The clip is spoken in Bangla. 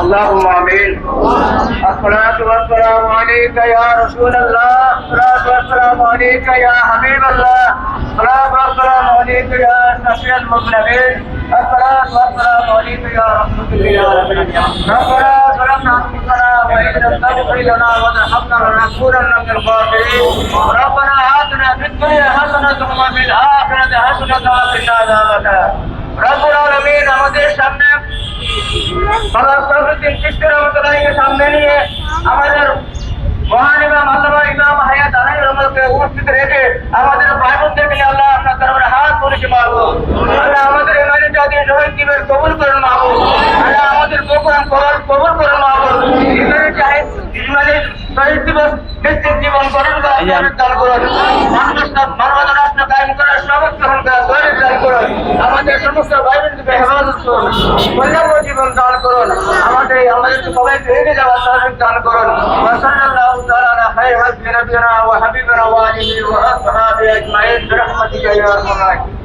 اللهم آمين. الصلاة والسلام عليك يا رسول الله، الصلاة والسلام عليك يا حبيب الله، الصلاة والسلام عليك يا شفيع المذنبين، الصلاة والسلام عليك يا رحمة للعالمين. ربنا ظلمنا أنفسنا وإن لم تغفر لنا وترحمنا لنكونن من الخاسرين. ربنا آتنا في الدنيا حسنة وفي الآخرة حسنة وقنا عذاب النار. রব্বুল আলামিন আমাদের সামনে আল্লাহ সর্বদিন চিশতি রহমতুল্লাহকে সামনে নিয়ে আমাদের মহান ইমাম আল্লামা ইমাম হায়াত আলাইহির রহমতকে উপস্থিত রেখে আমাদের ভাই বোনদেরকে নিয়ে আল্লাহ আপনার দরবারে হাত তুলেছি মাগো। আল্লাহ আমাদের ইমানি জাতি শহীদ দিবেন কবুল করুন মাগো। আল্লাহ আমাদের প্রোগ্রাম কবুল করুন মাগো। ইমানি জাহিদ ইমানি শহীদ দিবস নিশ্চিত জীবন গঠন করার দান করুন। মানবতা রাষ্ট্র কায়েম করার সামর্থ্য গ্রহণ করার দৌড়ে দান করুন। আমাদের সমস্ত ভাই বোনকে হেফাজত করুন, কল্যাণ জীবন দান করুন। আমাদের সবাইকে এগিয়ে যাওয়ার তৌফিক দান করুন। ওয়াসাল্লাল্লাহু তাআলা আলা খায়রি নবিয়িনা ওয়া হাবিবিনা ওয়া আলিহি ওয়া আসহাবিহি আজমাইন বিরহমাতিকা ইয়া আরহামার রাহিমিন।